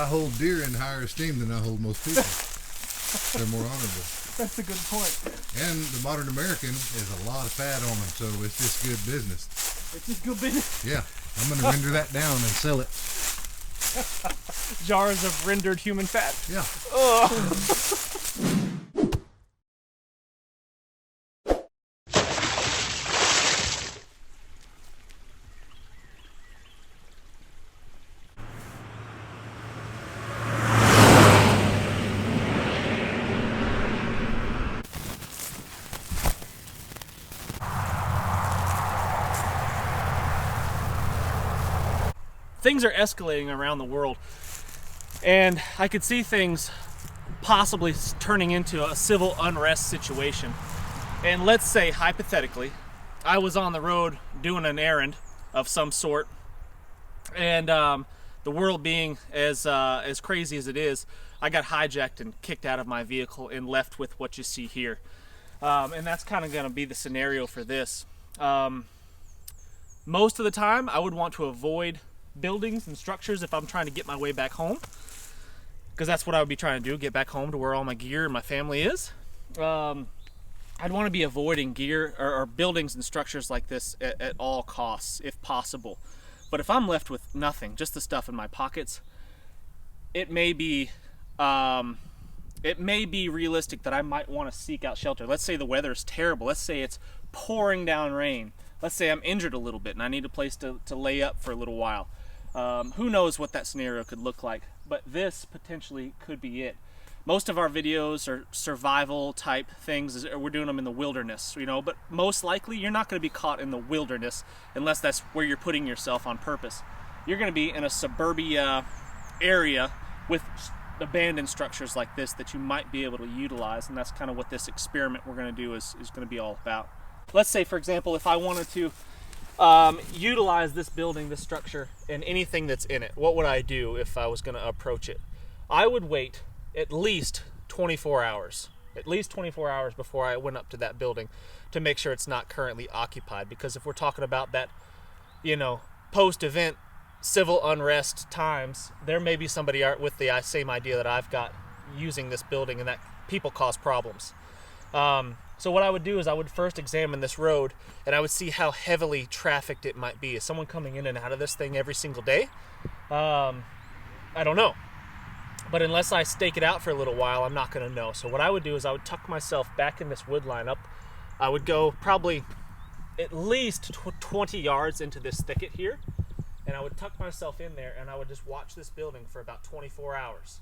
hold deer in higher esteem than I hold most people. They're more honorable. That's a good point. And the modern American is a lot of fat on them, so it's just good business. It's just good business. Yeah, I'm going to render that down and sell it. Jars of rendered human fat. Yeah. Things are escalating around the world, and I could see things possibly turning into a civil unrest situation. And let's say, hypothetically, I was on the road doing an errand of some sort, and the world being as crazy as it is, I got hijacked and kicked out of my vehicle and left with what you see here. And that's kind of going to be the scenario for this. Most of the time, I would want to avoid buildings and structures if I'm trying to get my way back home, because that's what I would be trying to do, get back home to where all my gear and my family is. I'd want to be avoiding gear or buildings and structures like this at all costs if possible. But if I'm left with nothing, just the stuff in my pockets, it may be realistic that I might want to seek out shelter. Let's say the weather is terrible. Let's say it's pouring down rain. Let's say I'm injured a little bit and I need a place to lay up for a little while. Who knows what that scenario could look like, but this potentially could be it. Most of our videos are survival type things. We're doing them in the wilderness, you know, but most likely you're not going to be caught in the wilderness unless that's where you're putting yourself on purpose. You're going to be in a suburbia area with abandoned structures like this that you might be able to utilize, and that's kind of what this experiment we're going to do is going to be all about. Let's say, for example, if I wanted to utilize this building, this structure, and anything that's in it, what would I do if I was going to approach it? I would wait at least 24 hours. At least 24 hours before I went up to that building to make sure it's not currently occupied. Because if we're talking about that, you know, post-event civil unrest times, there may be somebody with the same idea that I've got using this building, and that people cause problems. So what I would do is I would first examine this road, and I would see how heavily trafficked it might be. Is someone coming in and out of this thing every single day? I don't know. But unless I stake it out for a little while, I'm not going to know. So what I would do is I would tuck myself back in this wood line up. I would go probably at least 20 yards into this thicket here, and I would tuck myself in there, and I would just watch this building for about 24 hours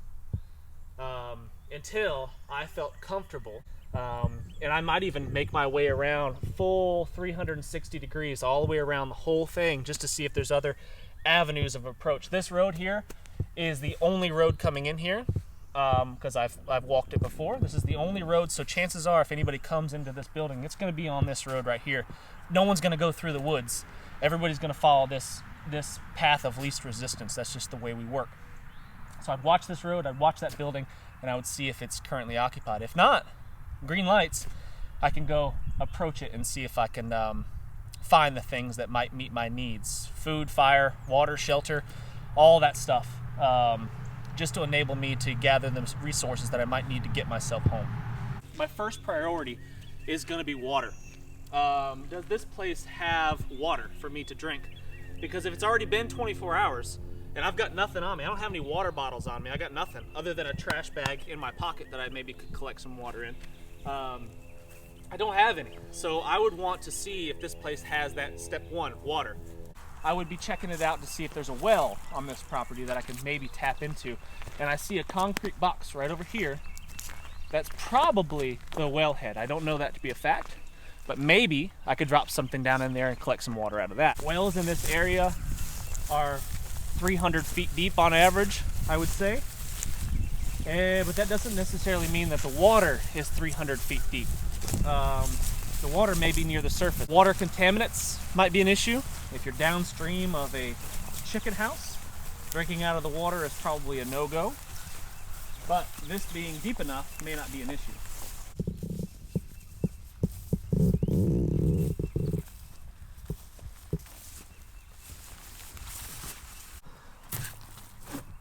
until I felt comfortable. And I might even make my way around full 360 degrees all the way around the whole thing just to see if there's other avenues of approach. This road here is the only road coming in here because I've walked it before. This is the only road, so chances are if anybody comes into this building, it's going to be on this road right here. No one's going to go through the woods. Everybody's going to follow this path of least resistance. That's just the way we work. So I'd watch this road, I'd watch that building, and I would see if it's currently occupied. If not, green lights, I can go approach it and see if I can find the things that might meet my needs. Food, fire, water, shelter, all that stuff, just to enable me to gather the resources that I might need to get myself home. My first priority is going to be water. Does this place have water for me to drink? Because if it's already been 24 hours and I've got nothing on me, I don't have any water bottles on me, I got nothing other than a trash bag in my pocket that I maybe could collect some water in. I don't have any, so I would want to see if this place has that step one, water. I would be checking it out to see if there's a well on this property that I can maybe tap into. And I see a concrete box right over here. That's probably the wellhead. I don't know that to be a fact, but maybe I could drop something down in there and collect some water out of that. Wells in this area are 300 feet deep on average, I would say. But that doesn't necessarily mean that the water is 300 feet deep. The water may be near the surface. Water contaminants might be an issue. If you're downstream of a chicken house, drinking out of the water is probably a no-go. But this being deep enough may not be an issue.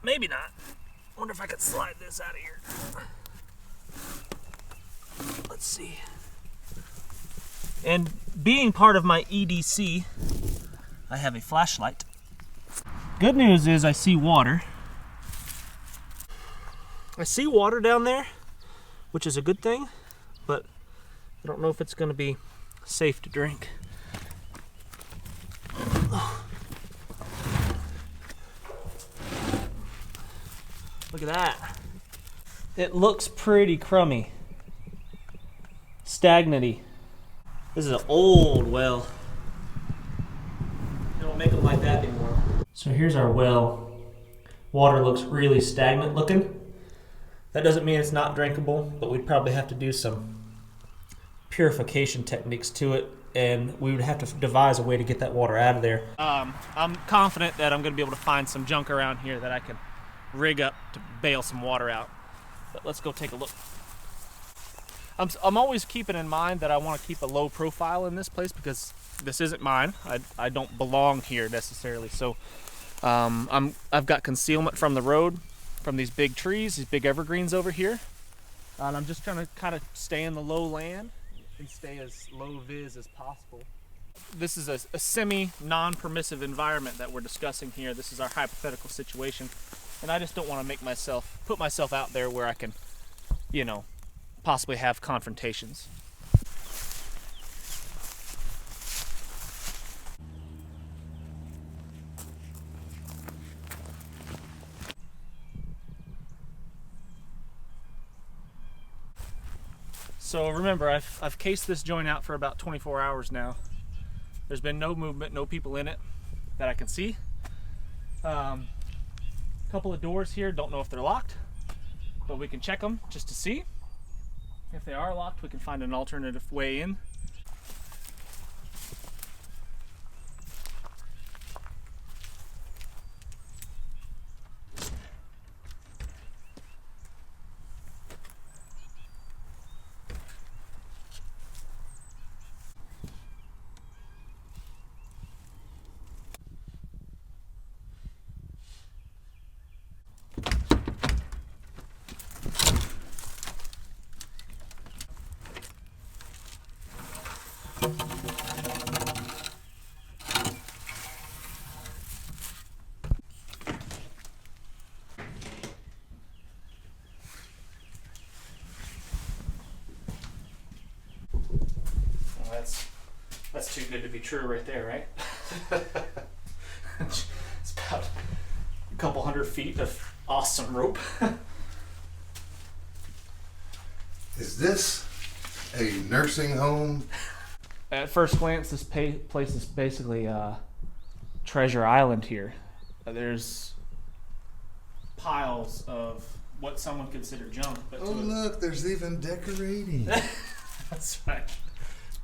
Maybe not. wonder if I could slide this out of here. Let's see. And being part of my EDC, I have a flashlight. Good news is I see water. I see water down there, which is a good thing, but I don't know if it's going to be safe to drink. Look at that. It looks pretty crummy. Stagnant-y. This is an old well. They don't make them like that anymore. So here's our well. Water looks really stagnant looking. That doesn't mean it's not drinkable, but we'd probably have to do some purification techniques to it, and we would have to devise a way to get that water out of there. I'm confident that I'm going to be able to find some junk around here that I can rig up to bail some water out. But let's go take a look. I'm always keeping in mind that I want to keep a low profile in this place because this isn't mine. I don't belong here necessarily. So I've got concealment from the road, from these big trees, these big evergreens over here. And I'm just trying to kind of stay in the low land and stay as low vis as possible. This is a semi-non-permissive environment that we're discussing here. This is our hypothetical situation. And I just don't want to put myself out there where I can, you know, possibly have confrontations. So remember, I've cased this joint out for about 24 hours now. There's been no movement, no people in it that I can see. Couple of doors here, don't know if they're locked, but we can check them just to see. If they are locked, we can find an alternative way in. That's too good to be true right there, right? It's about a couple 100 feet of awesome rope. Is this a nursing home? At first glance, this place is basically Treasure Island here. There's piles of what someone considered junk. But oh, look, there's even decorating. That's right.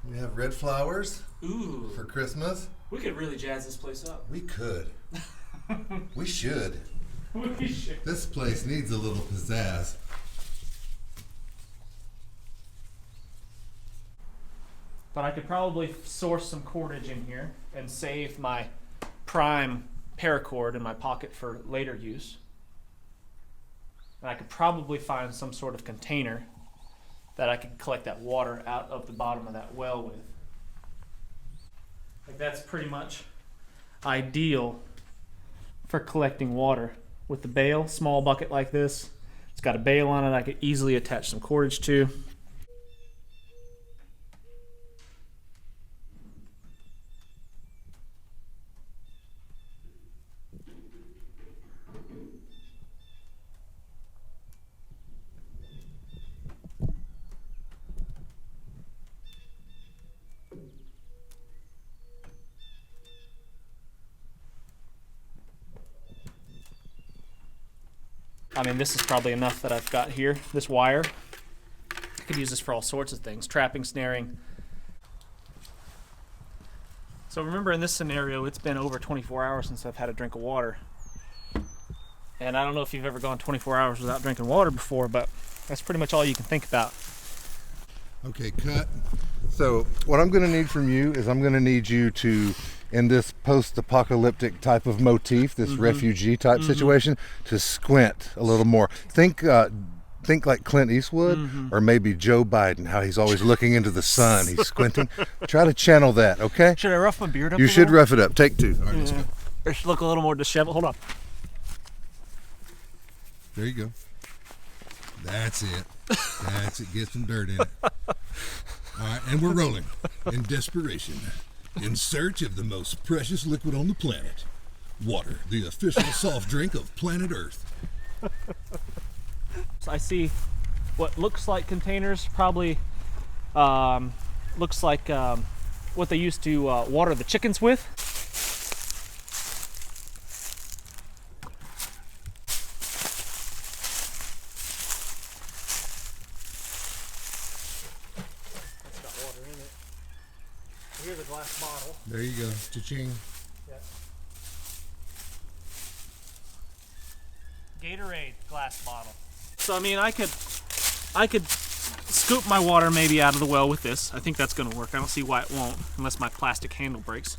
We have red flowers. Ooh. For Christmas. We could really jazz this place up. We could. We should. We should. This place needs a little pizzazz. But I could probably source some cordage in here and save my prime paracord in my pocket for later use. And I could probably find some sort of container that I could collect that water out of the bottom of that well with. Like that's pretty much ideal for collecting water. With the bale, small bucket like this, it's got a bale on it I could easily attach some cordage to. I mean, this is probably enough that I've got here, this wire. I could use this for all sorts of things, trapping, snaring. So remember in this scenario, it's been over 24 hours since I've had a drink of water. And I don't know if you've ever gone 24 hours without drinking water before, but that's pretty much all you can think about. Okay, cut. So what I'm going to need from you is I'm going to need you to in this post-apocalyptic type of motif, this refugee type situation, to squint a little more. Think like Clint Eastwood or maybe Joe Biden, how he's always looking into the sun. He's squinting. Try to channel that, okay? Should I rough my beard up? You should rough it up. Take 2. All right, let's go. It should look a little more disheveled. Hold on. There you go. That's it. That's it. Get some dirt in it. All right, and we're rolling. In desperation, in search of the most precious liquid on the planet, water, the official soft drink of planet Earth. So I see what looks like containers, probably looks like what they used to water the chickens with. It's got water in it. Here's a glass bottle. There you go. Cha-ching. Gatorade glass bottle. So I mean, I could scoop my water maybe out of the well with this. I think that's going to work. I don't see why it won't, unless my plastic handle breaks.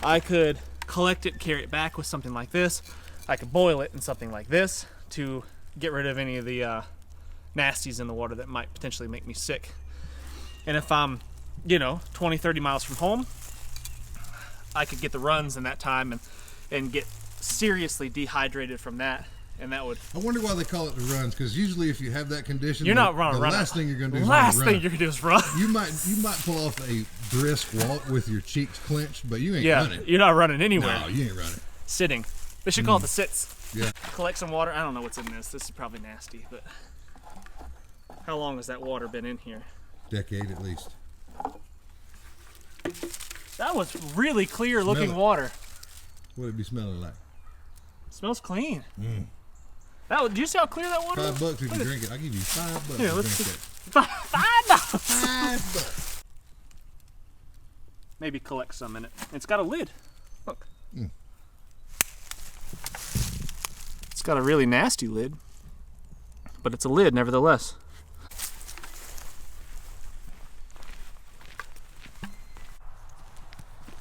I could collect it, carry it back with something like this. I could boil it in something like this to get rid of any of the nasties in the water that might potentially make me sick. And if I'm, 20, 30 miles from home, I could get the runs in that time and get seriously dehydrated from that. And that would. I wonder why they call it the runs, because usually if you have that condition, you're not running. The last thing you're going to do is last run. thing you're going to do is run. You might pull off a brisk walk with your cheeks clenched, but you ain't running. You're not running anywhere. No, you ain't running. Sitting. They should call it the sits. Yeah. Collect some water. I don't know what's in this. This is probably nasty, but how long has that water been in here? Decade at least. That was really clear looking water. What would it be smelling like? It smells clean. Do you see how clear that water is? $5 if you drink it. I'll give you $5 Here, to let's drink $5. $5. Maybe collect some in it. It's got a lid. Look. It's got a really nasty lid, but it's a lid nevertheless.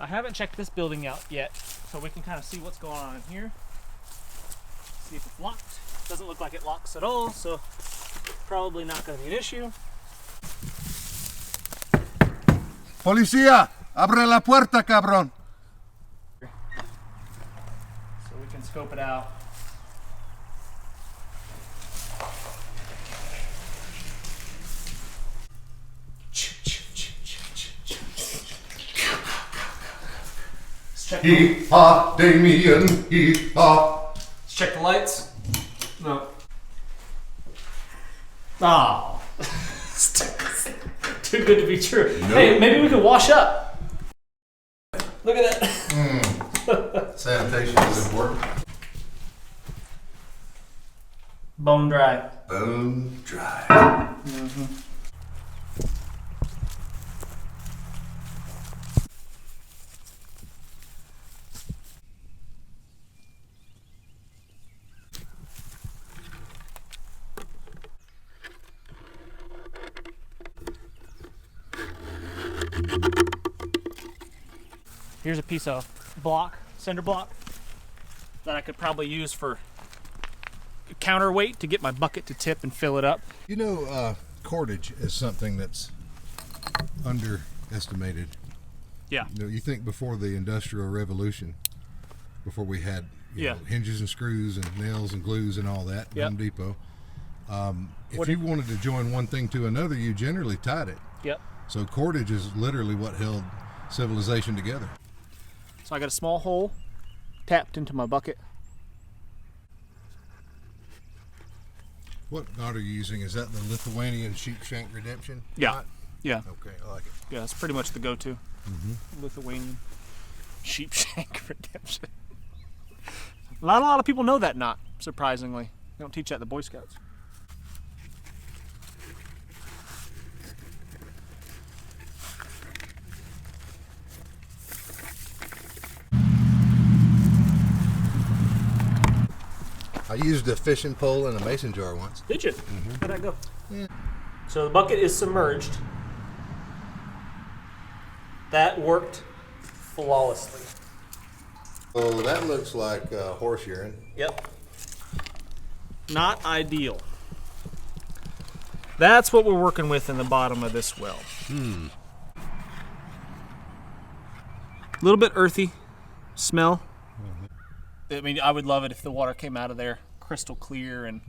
I haven't checked this building out yet, so we can kind of see what's going on in here. See if it's locked. Doesn't look like it locks at all, so probably not going to be an issue. Policía, abre la puerta, cabrón. So we can scope it out. Hee-haw, Damien, hee-haw. Let's check the lights. No. Oh. Too good to be true. Nope. Hey, maybe we could wash up. Look at that. Sanitation is important. Bone dry. Bone dry. Here's a piece of cinder block, that I could probably use for counterweight to get my bucket to tip and fill it up. Cordage is something that's underestimated. Yeah. You think before the Industrial Revolution, before we had hinges and screws and nails and glues and all that, Home Depot, if you wanted to join one thing to another, you generally tied it. Yep. So cordage is literally what held civilization together. So I got a small hole tapped into my bucket. What knot are you using? Is that the Lithuanian sheepshank redemption knot? Yeah. Okay, I like it. Yeah, it's pretty much the go-to. Lithuanian sheepshank redemption. Not a lot of people know that knot, surprisingly. They don't teach that in the Boy Scouts. I used a fishing pole and a mason jar once. Did you? How'd that go? Yeah. So the bucket is submerged. That worked flawlessly. Oh, that looks like horse urine. Yep. Not ideal. That's what we're working with in the bottom of this well. A little bit earthy smell. I mean, I would love it if the water came out of there crystal clear and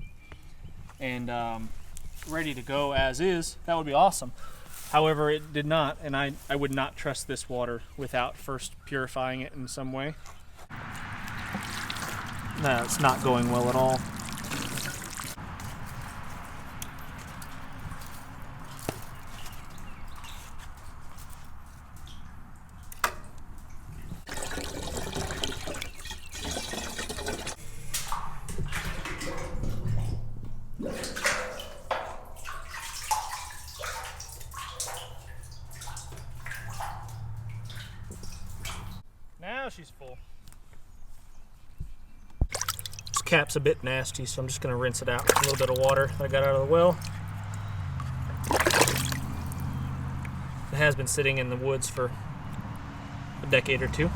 ready to go as is. That would be awesome. However, it did not, and I would not trust this water without first purifying it in some way. No, it's not going well at all. Now she's full. This cap's a bit nasty, so I'm just going to rinse it out with a little bit of water that I got out of the well. It has been sitting in the woods for a decade or two.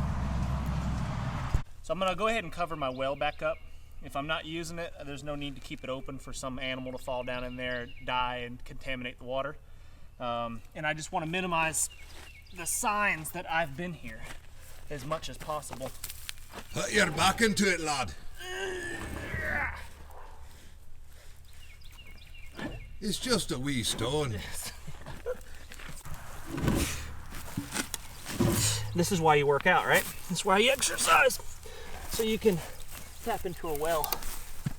So I'm going to go ahead and cover my well back up. If I'm not using it, there's no need to keep it open for some animal to fall down in there, die, and contaminate the water. And I just want to minimize the signs that I've been here as much as possible. Put your back into it, lad. It's just a wee stone. This is why you work out, right? This is why you exercise, so you can tap into a well.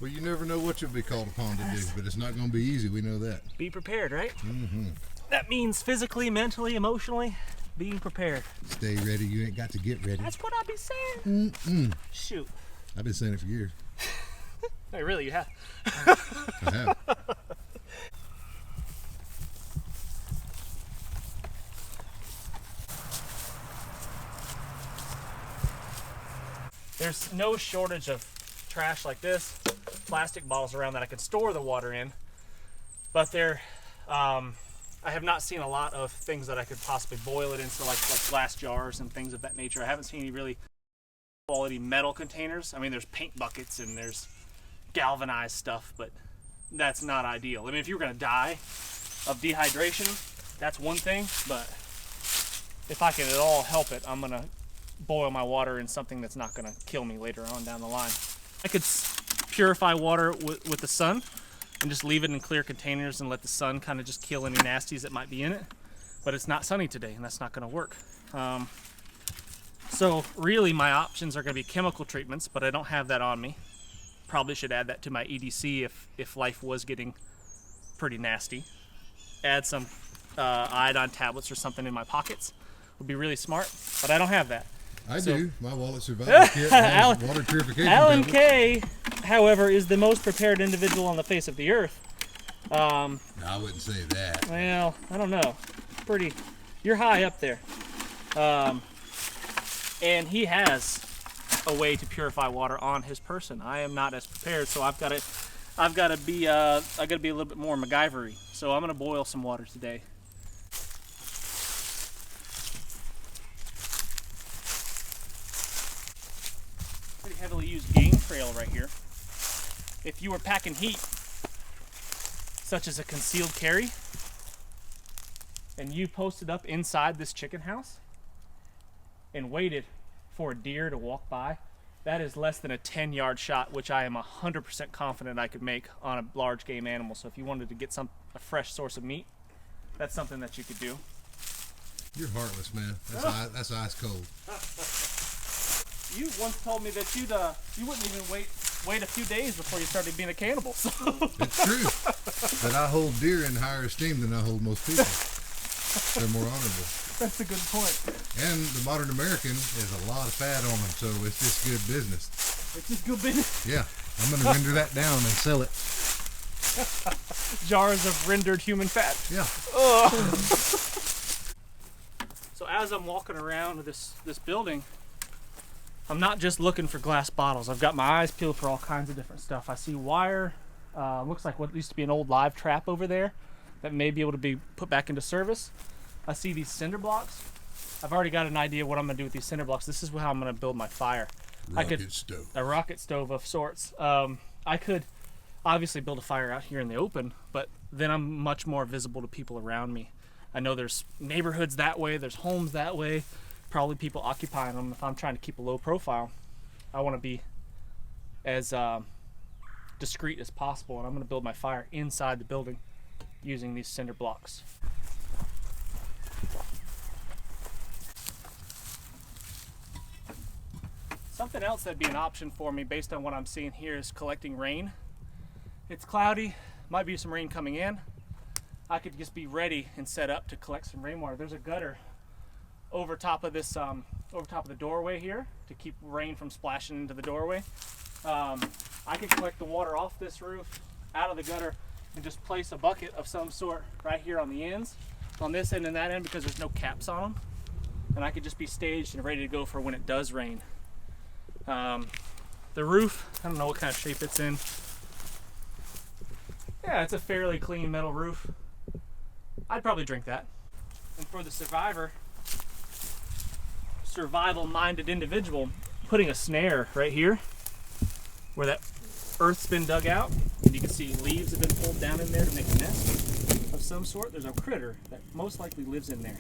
Well, you never know what you'll be called upon to do, but it's not going to be easy. We know that. Be prepared, right? That means physically, mentally, emotionally, being prepared. Stay ready. You ain't got to get ready. That's what I be saying. Shoot. I've been saying it for years. Hey, really, you have? I have. There's no shortage of trash like this, plastic bottles around that I could store the water in, but I have not seen a lot of things that I could possibly boil it into, like glass jars and things of that nature. I haven't seen any really quality metal containers. I mean, there's paint buckets and there's galvanized stuff, but that's not ideal. I mean, if you were going to die of dehydration, that's one thing, but if I can at all help it, I'm going to boil my water in something that's not going to kill me later on down the line. I could purify water with the sun and just leave it in clear containers and let the sun kind of just kill any nasties that might be in it. But it's not sunny today, and that's not going to work. So really my options are going to be chemical treatments, but I don't have that on me. Probably should add that to my EDC if life was getting pretty nasty. Add some iodine tablets or something in my pockets would be really smart, but I don't have that. I do. My wallet survival kit has water purification Alan tablets. Kay, however, is the most prepared individual on the face of the earth. No, I wouldn't say that. Well, I don't know. You're high up there. And he has a way to purify water on his person. I am not as prepared, so I've got to be a little bit more MacGyver-y. So I'm going to boil some water today. Pretty heavily used game trail right here. If you were packing heat, such as a concealed carry, and you posted up inside this chicken house and waited for a deer to walk by, that is less than a 10-yard shot, which I am 100% confident I could make on a large game animal. So if you wanted to get a fresh source of meat, that's something that you could do. You're heartless, man. That's ice cold. You once told me that you wouldn't even wait a few days before you started being a cannibal. So. It's true. But I hold deer in higher esteem than I hold most people. They're more honorable. That's a good point. And the modern American has a lot of fat on them, so it's just good business. It's just good business. Yeah, I'm going to render that down and sell it. Jars of rendered human fat. Yeah. So as I'm walking around this building, I'm not just looking for glass bottles. I've got my eyes peeled for all kinds of different stuff. I see wire. Looks like what used to be an old live trap over there that may be able to be put back into service. I see these cinder blocks. I've already got an idea what I'm gonna do with these cinder blocks. This is how I'm gonna build my fire. Stove. A rocket stove of sorts. I could obviously build a fire out here in the open, but then I'm much more visible to people around me. I know there's neighborhoods that way, there's homes that way, probably people occupying them. If I'm trying to keep a low profile, I want to be as discreet as possible, and I'm going to build my fire inside the building using these cinder blocks. Something else that'd be an option for me based on what I'm seeing here is collecting rain. It's cloudy, might be some rain coming in. I could just be ready and set up to collect some rainwater. There's a gutter over top of this, over top of the doorway here to keep rain from splashing into the doorway. I could collect the water off this roof, out of the gutter, and just place a bucket of some sort right here on the ends, on this end and that end, because there's no caps on them. And I could just be staged and ready to go for when it does rain. The roof, I don't know what kind of shape it's in. Yeah, it's a fairly clean metal roof. I'd probably drink that. And for the survival-minded individual, putting a snare right here where that earth's been dug out, and you can see leaves have been pulled down in there to make a nest of some sort. There's a critter that most likely lives in there.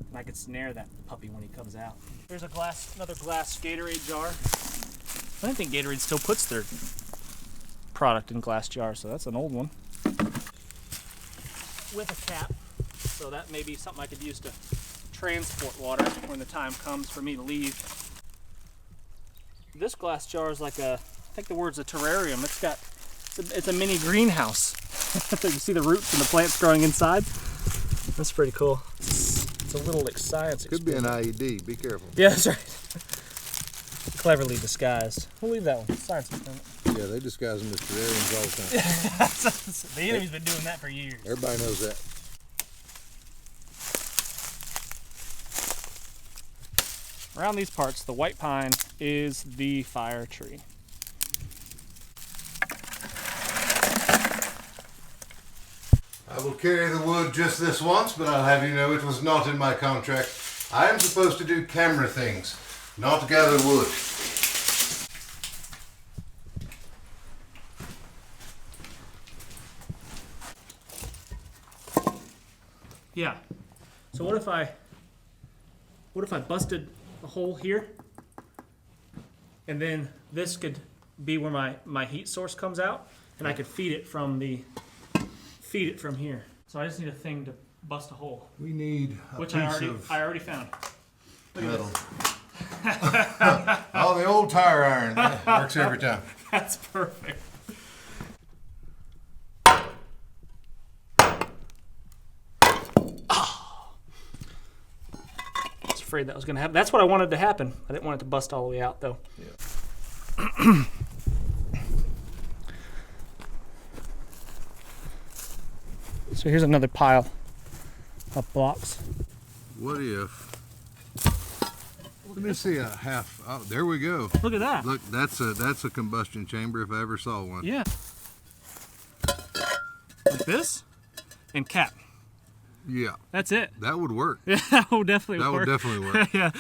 And I could snare that puppy when he comes out. There's another glass Gatorade jar. I don't think Gatorade still puts their product in glass jars, so that's an old one. With a cap, so that may be something I could use to transport water when the time comes for me to leave. This glass jar is like I think the word's a terrarium. It's a mini greenhouse. You see the roots and the plants growing inside. That's pretty cool. It's a little like science Could be an IED, be careful. Yeah, that's right. Cleverly disguised. We'll leave that one. Science experiment. Yeah, they disguise them as terrariums all the time. The enemy's been doing that for years. Everybody knows that. Around these parts, the white pine is the fire tree. I will carry the wood just this once, but I'll have you know it was not in my contract. I am supposed to do camera things, not gather wood. Yeah. So what if I busted a hole here, and then this could be where my heat source comes out, and I could feed it from here. So I just need a thing to bust a hole, We need a which piece I already found. Look at metal. this. Oh, the old tire iron. That works every time. That's perfect. Afraid that was going to happen. That's what I wanted to happen. I didn't want it to bust all the way out, though. Yeah. So here's another pile of blocks. What if? Let me see a half. Oh, there we go. Look at that. Look, that's a combustion chamber if I ever saw one. Yeah. Like this, and cap. Yeah. That's it. That would work. Yeah, that would definitely work. That would definitely work. Yeah.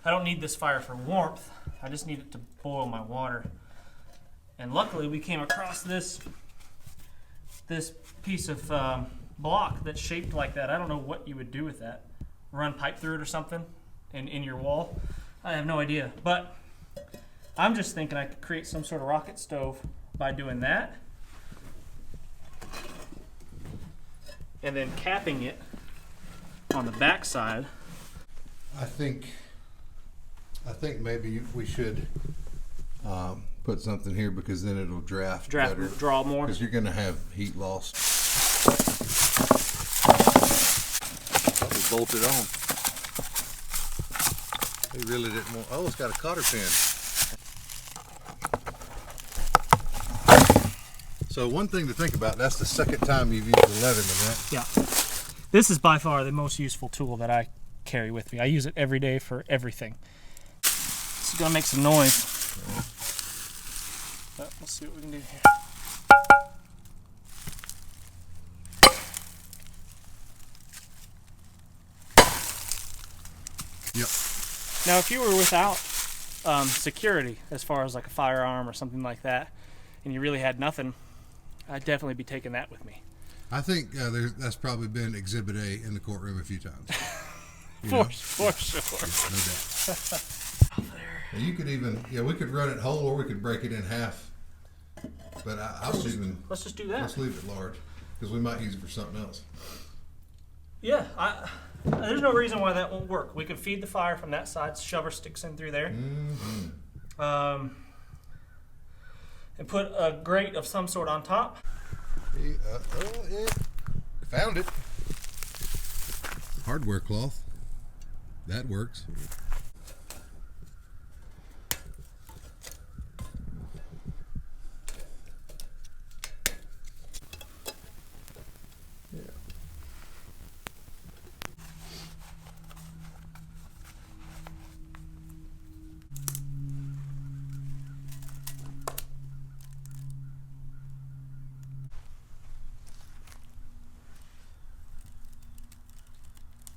I don't need this fire for warmth. I just need it to boil my water. And luckily, we came across this piece of block that's shaped like that. I don't know what you would do with that. Run pipe through it or something in your wall. I have no idea. But I'm just thinking I could create some sort of rocket stove by doing that. And then capping it on the back side. I think maybe we should put something here because then it'll draft better. Draw more. Because you're going to have heat loss. Bolt it on. They really didn't want. Oh, it's got a cotter pin. So one thing to think about, that's the second time you've used 11 of that. Yeah. This is by far the most useful tool that I carry with me. I use it every day for everything. This is going to make some noise. But let's see what we can do here. Yep. Now, if you were without security, as far as like a firearm or something like that, and you really had nothing, I'd definitely be taking that with me. I think that's probably been Exhibit A in the courtroom a few times. For sure. No doubt. And you could even, we could run it whole or we could break it in half. But Let's just do that. Let's leave it large because we might use it for something else. Yeah, there's no reason why that won't work. We can feed the fire from that side, shove our sticks in through there. Mm-hmm. And put a grate of some sort on top. Found it. Hardware cloth. That works.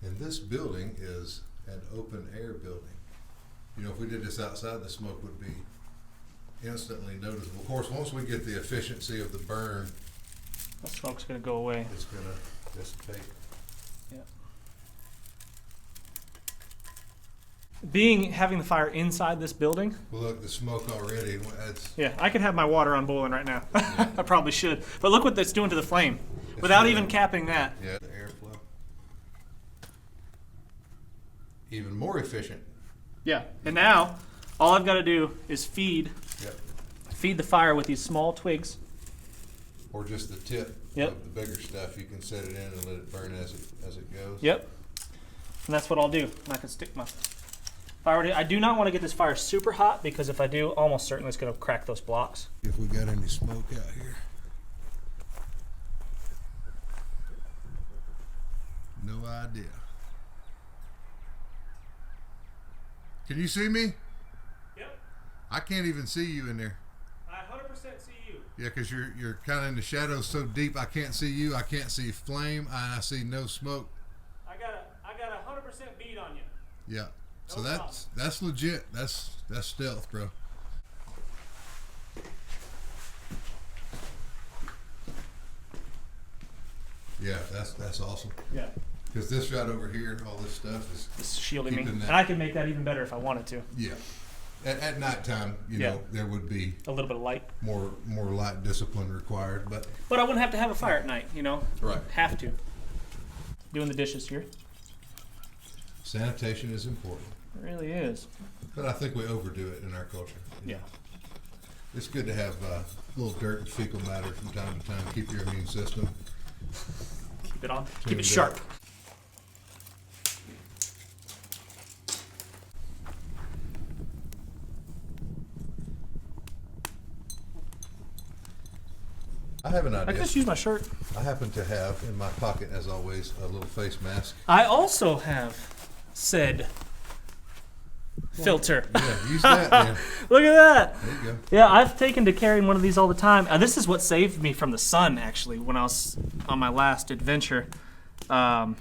And this building is an open air building. If we did this outside, the smoke would be instantly noticeable. Of course, once we get the efficiency of the burn, The smoke's going to go away. it's going to dissipate. Yeah. Having the fire inside this building. Well, look, the smoke already. Yeah, I could have my water on boiling right now. Yeah. I probably should. But look what that's doing to the flame without even capping that. Yeah, the airflow. Even more efficient. Yeah. And now, all I've got to do is feed the fire with these small twigs. Or just the tip of the bigger stuff. You can set it in and let it burn as it goes. Yep. And that's what I'll do. And I can stick my fire. I do not want to get this fire super hot because if I do, almost certainly it's going to crack those blocks. If we got any smoke out here. No idea. Can you see me? Yep. I can't even see you in there. I 100% see you. Yeah, because you're kind of in the shadows so deep. I can't see you. I can't see flame. I see no smoke. I got a 100% bead on you. Yeah. So No that's legit. That's stealth, bro. Yeah, that's awesome. Yeah. Because this right over here, all this stuff is It's shielding me. keeping that. And I can make that even better if I wanted to. Yeah. At nighttime, you know, there would be A little bit of light. more light discipline required, but But I wouldn't have to have a fire at night, right. Have to. Doing the dishes here. Sanitation is important. It really is. But I think we overdo it in our culture. Yeah. It's good to have a little dirt and fecal matter from time to time. Keep your immune system. Keep it on. Keep Tuned it sharp. up. I have an I idea. can just use my shirt. I happen to have in my pocket, as always, a little face mask. I also have said filter. Yeah, use that, man. Look at that. There you go. Yeah, I've taken to carrying one of these all the time. This is what saved me from the sun, actually, when I was on my last adventure. I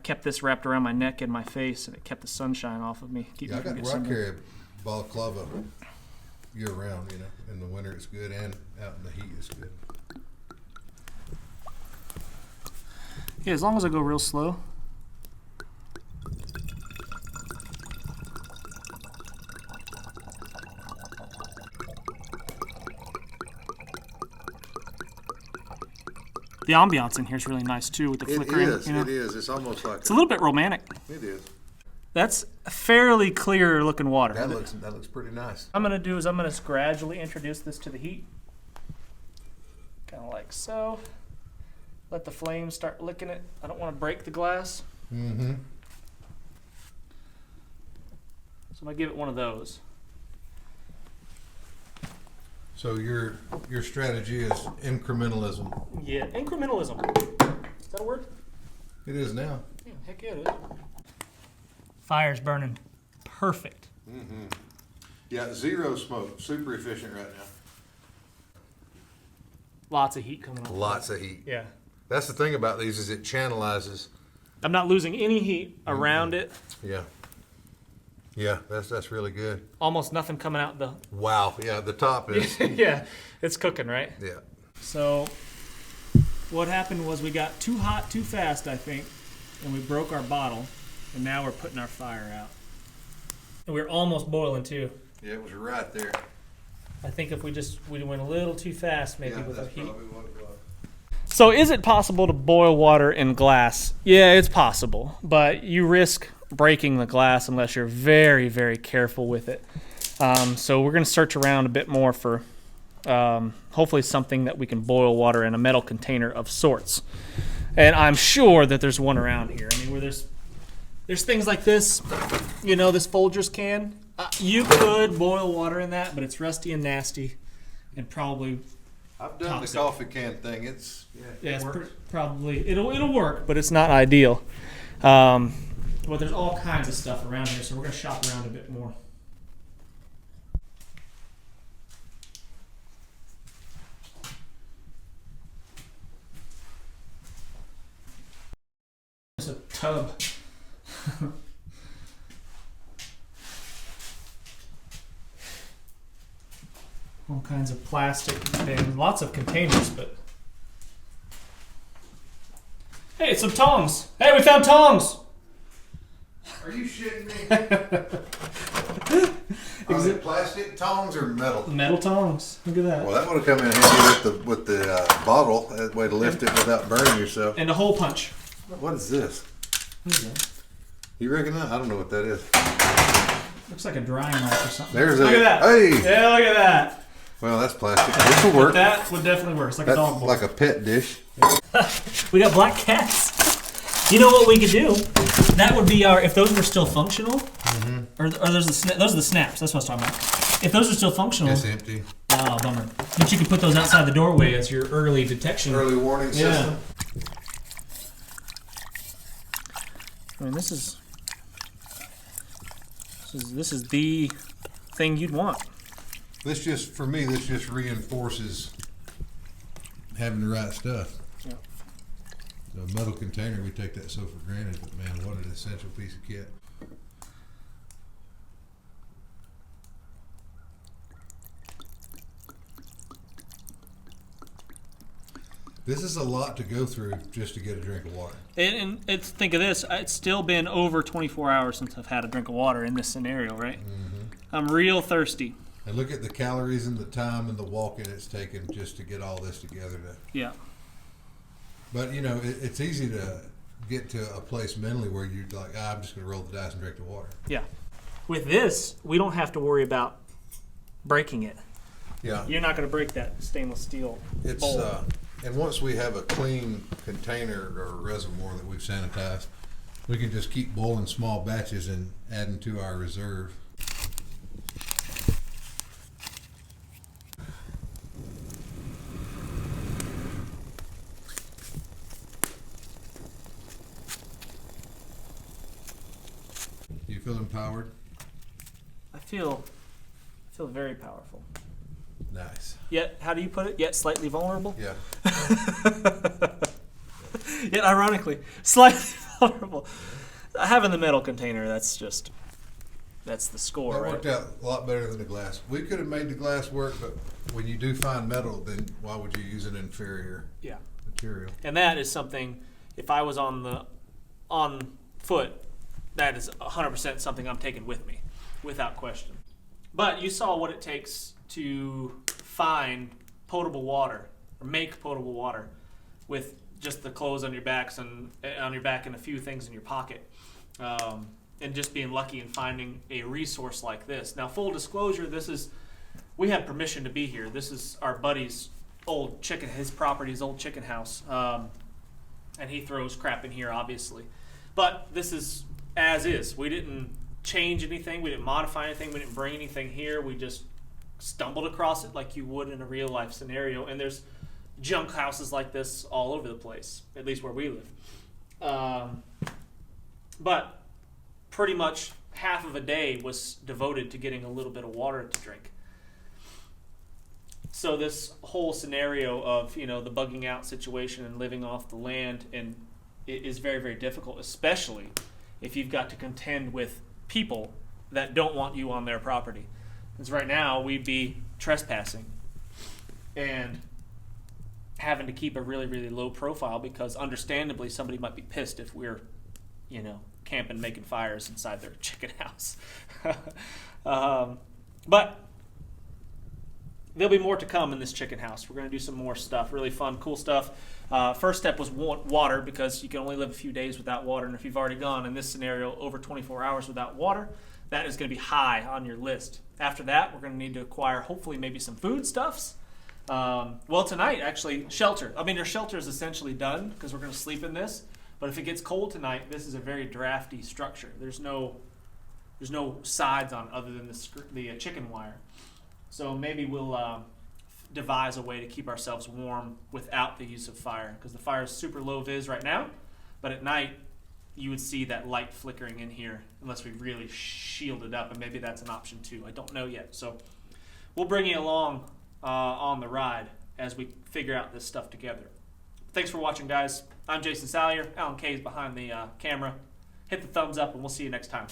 kept this wrapped around my neck and my face, and it kept the sunshine off of me. Yeah, I carry a balaclava year round, In the winter it's good, and out in the heat it's good. Yeah, as long as I go real slow. The ambiance in here is really nice too, with the flickering. It is. It's almost like It's a little bit romantic. It is. That's fairly clear looking water. That looks pretty nice. What I'm gonna do is I'm gonna gradually introduce this to the heat. Kind of like so. Let the flames start licking it. I don't want to break the glass. Mm-hmm. So I'm gonna give it one of those. So your strategy is incrementalism. Yeah, incrementalism. Is that a word? It is now. Yeah, heck yeah, it is. Fire's burning perfect. Mm-hmm. Yeah, zero smoke. Super efficient right now. Lots of heat coming off. Lots of heat. Yeah. That's the thing about these is it channelizes. I'm not losing any heat around it. Yeah. Yeah, that's really good. Almost nothing coming out the. Wow. Yeah, the top is. Yeah, it's cooking, right? Yeah. So what happened was we got too hot too fast, I think, and we broke our bottle, and now we're putting our fire out. And we're almost boiling too. Yeah, it was right there. I think if we went a little too fast, maybe with the heat. Probably what it was. So is it possible to boil water in glass? Yeah, it's possible, but you risk breaking the glass unless you're very, very careful with it. So we're going to search around a bit more for hopefully something that we can boil water in, a metal container of sorts. And I'm sure that there's one around here. I mean, where there's things like this, this Folgers can. You could boil water in that, but it's rusty and nasty, and probably. I've done Toxic. the coffee can thing. It's probably it'll work, but it's not ideal. But there's all kinds of stuff around here, so we're gonna shop around a bit more. There's a tub. All kinds of plastic and lots of containers, but hey, it's some tongs. Hey, we found tongs. Are you shitting me? Are they plastic tongs or metal? Metal tongs. Look at that. Well, that would have come in handy with the bottle. That way to lift it without burning yourself. And a hole punch. What is this? What is that? You reckon that? I don't know what that is. Looks like a drying rack or something. There's look a. at that. Hey. Yeah, look at that. Well, that's plastic. This will work. That would definitely work. It's like That's a dog bowl. like a pet dish. We got black cats. You know what we could do? That would be our, if those were still functional, or those are the snaps. That's what I was talking about. If those are still functional, It's empty. oh bummer. But you could put those outside the doorway as your early detection. Early warning system. I mean, this is the thing you'd want. This just reinforces having the right stuff. Yeah. The metal container, we take that so for granted, but man, what an essential piece of kit. This is a lot to go through just to get a drink of water. And it's, think of this, it's still been over 24 hours since I've had a drink of water in this scenario, right? I'm real thirsty. And look at the calories and the time and the walking it's taken just to get all this together. Yeah. But, it's easy to get to a place mentally where you're like, I'm just going to roll the dice and drink the water. Yeah. With this, we don't have to worry about breaking it. Yeah. You're not going to break that stainless steel bowl. And once we have a clean container or reservoir that we've sanitized, we can just keep boiling small batches and adding to our reserve. You feel empowered? I feel very powerful. Nice. Yet, how do you put it? Yet slightly vulnerable? Yeah. Yet ironically, slightly vulnerable. Having the metal container, that's the score, That right? worked out a lot better than the glass. We could have made the glass work, but when you do find metal, then why would you use an inferior material? And that is something, if I was on foot, that is 100% something I'm taking with me, without question. But you saw what it takes to find potable water, or make potable water, with just the clothes on your backs and a few things in your pocket, and just being lucky and finding a resource like this. Now, full disclosure, we had permission to be here. This is our buddy's old chicken, his property's old chicken house, and he throws crap in here, obviously. But this is as is. We didn't change anything. We didn't modify anything. We didn't bring anything here. We just stumbled across it like you would in a real life scenario. And there's junk houses like this all over the place, at least where we live. But pretty much half of a day was devoted to getting a little bit of water to drink. So this whole scenario of, the bugging out situation and living off the land, and it is very, very difficult, especially if you've got to contend with people that don't want you on their property. Because right now we'd be trespassing and having to keep a really, really low profile, because understandably somebody might be pissed if we're, camping, making fires inside their chicken house. But there'll be more to come in this chicken house. We're going to do some more stuff, really fun, cool stuff. First step was water, because you can only live a few days without water. And if you've already gone, in this scenario, over 24 hours without water, that is going to be high on your list. After that, we're going to need to acquire, hopefully, maybe some foodstuffs. Well, tonight, actually, shelter. I mean, our shelter is essentially done because we're going to sleep in this. But if it gets cold tonight, this is a very drafty structure. There's no sides on it other than the chicken wire. So maybe we'll devise a way to keep ourselves warm without the use of fire, because the fire is super low vis right now. But at night, you would see that light flickering in here unless we really shield it up, and maybe that's an option too. I don't know yet. So we'll bring you along on the ride as we figure out this stuff together. Thanks for watching, guys. I'm Jason Salyer. Alan Kay is behind the camera. Hit the thumbs up, and we'll see you next time.